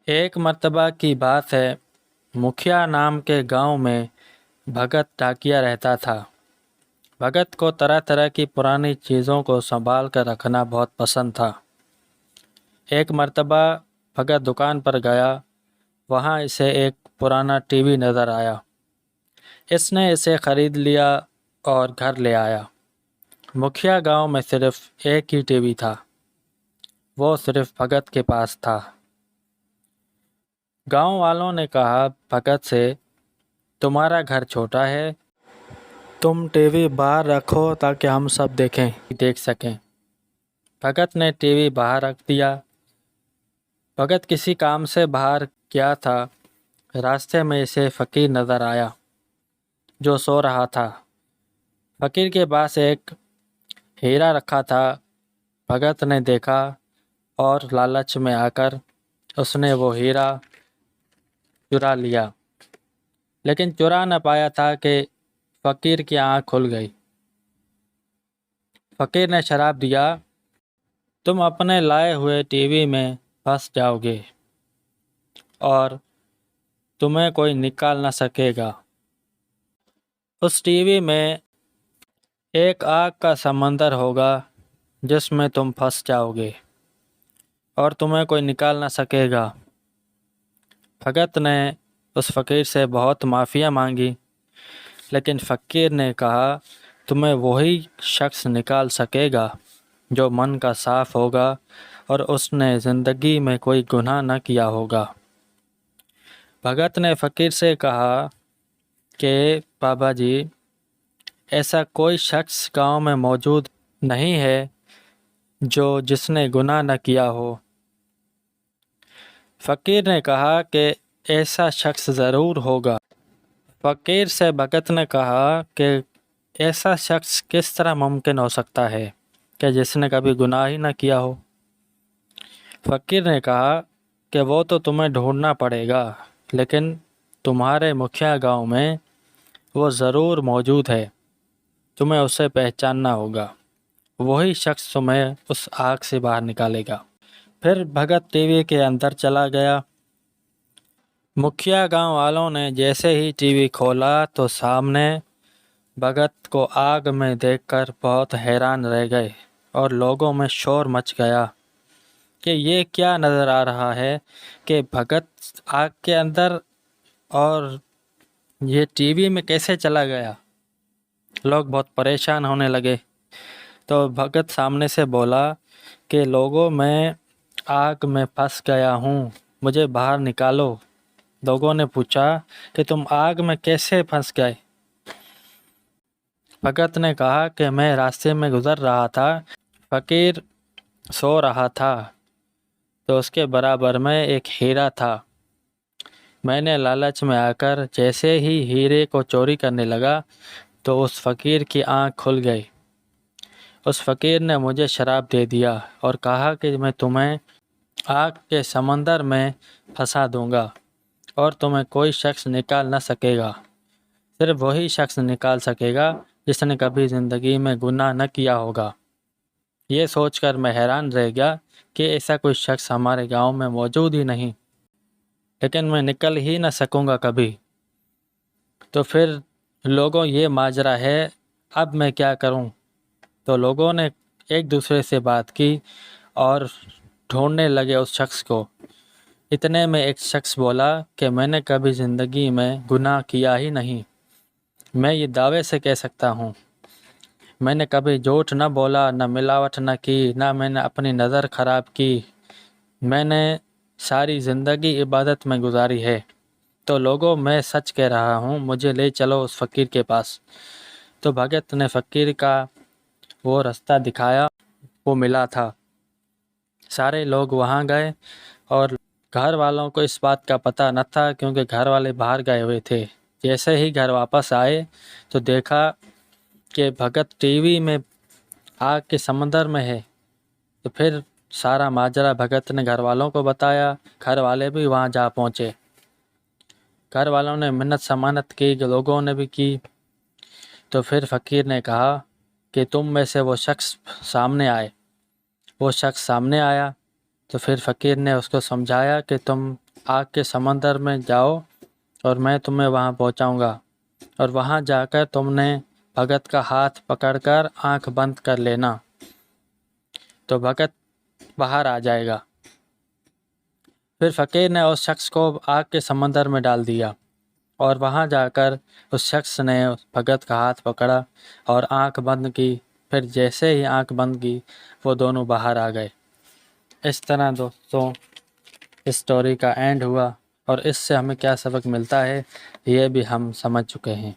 ایک مرتبہ کی بات ہے، مکھیا نام کے گاؤں میں بھگت ڈاکیا رہتا تھا۔ بھگت کو طرح طرح کی پرانی چیزوں کو سنبھال کر رکھنا بہت پسند تھا۔ ایک مرتبہ بھگت دکان پر گیا، وہاں اسے ایک پرانا ٹی وی نظر آیا۔ اس نے اسے خرید لیا اور گھر لے آیا۔ مکھیا گاؤں میں صرف ایک ہی ٹی وی تھا، وہ صرف بھگت کے پاس تھا۔ گاؤں والوں نے کہا بھگت سے، تمہارا گھر چھوٹا ہے، تم ٹی وی باہر رکھو تاکہ ہم سب دیکھ سکیں۔ بھگت نے ٹی وی باہر رکھ دیا۔ بھگت کسی کام سے باہر گیا تھا، راستے میں اسے فقیر نظر آیا جو سو رہا تھا۔ فقیر کے پاس ایک ہیرا رکھا تھا۔ بھگت نے دیکھا اور لالچ میں آ کر اس نے وہ ہیرا چرا لیا، لیکن چرا نہ پایا تھا کہ فقیر کی آنکھ کھل گئی۔ فقیر نے شراب دیا، تم اپنے لائے ہوئے ٹی وی میں پھنس جاؤ گے اور تمہیں کوئی نکال نہ سکے گا۔ اس ٹی وی میں ایک آگ کا سمندر ہوگا جس میں تم پھنس جاؤ گے اور تمہیں کوئی نکال نہ سکے گا۔ بھگت نے اس فقیر سے بہت معافیاں مانگی، لیکن فقیر نے کہا تمہیں وہی شخص نکال سکے گا جو من کا صاف ہوگا اور اس نے زندگی میں کوئی گناہ نہ کیا ہوگا۔ بھگت نے فقیر سے کہا کہ بابا جی، ایسا کوئی شخص گاؤں میں موجود نہیں ہے جس نے گناہ نہ کیا ہو۔ فقیر نے کہا کہ ایسا شخص ضرور ہوگا۔ فقیر سے بھگت نے کہا کہ ایسا شخص کس طرح ممکن ہو سکتا ہے کہ جس نے کبھی گناہ ہی نہ کیا ہو۔ فقیر نے کہا کہ وہ تو تمہیں ڈھونڈنا پڑے گا، لیکن تمہارے مکھیا گاؤں میں وہ ضرور موجود ہے، تمہیں اسے پہچاننا ہوگا، وہی شخص تمہیں اس آگ سے باہر نکالے گا۔ پھر بھگت ٹی وی کے اندر چلا گیا۔ مکھیا گاؤں والوں نے جیسے ہی ٹی وی کھولا تو سامنے بھگت کو آگ میں دیکھ کر بہت حیران رہ گئے اور لوگوں میں شور مچ گیا کہ یہ کیا نظر آ رہا ہے کہ بھگت آگ کے اندر اور یہ ٹی وی میں کیسے چلا گیا۔ لوگ بہت پریشان ہونے لگے تو بھگت سامنے سے بولا کہ لوگوں، میں آگ میں پھنس گیا ہوں، مجھے باہر نکالو۔ لوگوں نے پوچھا کہ تم آگ میں کیسے پھنس گئے؟ بھگت نے کہا کہ میں راستے میں گزر رہا تھا، فقیر سو رہا تھا تو اس کے برابر میں ایک ہیرا تھا۔ میں نے لالچ میں آ کر جیسے ہی ہیرے کو چوری کرنے لگا تو اس فقیر کی آنکھ کھل گئی۔ اس فقیر نے مجھے شراب دے دیا اور کہا کہ میں تمہیں آگ کے سمندر میں پھنسا دوں گا اور تمہیں کوئی شخص نکال نہ سکے گا، صرف وہی شخص نکال سکے گا جس نے کبھی زندگی میں گناہ نہ کیا ہوگا۔ یہ سوچ کر میں حیران رہ گیا کہ ایسا کوئی شخص ہمارے گاؤں میں موجود ہی نہیں، لیکن میں نکل ہی نہ سکوں گا کبھی۔ تو پھر لوگوں، یہ ماجرا ہے، اب میں کیا کروں؟ تو لوگوں نے ایک دوسرے سے بات کی اور ڈھونڈنے لگے اس شخص کو۔ اتنے میں ایک شخص بولا کہ میں نے کبھی زندگی میں گناہ کیا ہی نہیں، میں یہ دعوے سے کہہ سکتا ہوں۔ میں نے کبھی جھوٹ نہ بولا، نہ ملاوٹ نہ کی، نہ میں نے اپنی نظر خراب کی، میں نے ساری زندگی عبادت میں گزاری ہے۔ تو لوگوں، میں سچ کہہ رہا ہوں، مجھے لے چلو اس فقیر کے پاس۔ تو بھگت نے فقیر کا وہ رستہ دکھایا، وہ ملا تھا۔ سارے لوگ وہاں گئے اور گھر والوں کو اس بات کا پتہ نہ تھا کیونکہ گھر والے باہر گئے ہوئے تھے۔ جیسے ہی گھر واپس آئے تو دیکھا کہ بھگت ٹی وی میں آگ کے سمندر میں ہے۔ تو پھر سارا ماجرا بھگت نے گھر والوں کو بتایا، گھر والے بھی وہاں جا پہنچے۔ گھر والوں نے منت سمانت کی، لوگوں نے بھی کی۔ تو پھر فقیر نے کہا کہ تم میں سے وہ شخص سامنے آئے۔ وہ شخص سامنے آیا تو پھر فقیر نے اس کو سمجھایا کہ تم آگ کے سمندر میں جاؤ اور میں تمہیں وہاں پہنچاؤں گا، اور وہاں جا کر تم نے بھگت کا ہاتھ پکڑ کر آنکھ بند کر لینا تو بھگت باہر آ جائے گا۔ پھر فقیر نے اس شخص کو آگ کے سمندر میں ڈال دیا، اور وہاں جا کر اس شخص نے اس بھگت کا ہاتھ پکڑا اور آنکھ بند کی۔ پھر جیسے ہی آنکھ بند کی وہ دونوں باہر آ گئے۔ اس طرح دوستوں اس سٹوری کا اینڈ ہوا، اور اس سے ہمیں کیا سبق ملتا ہے یہ بھی ہم سمجھ چکے ہیں۔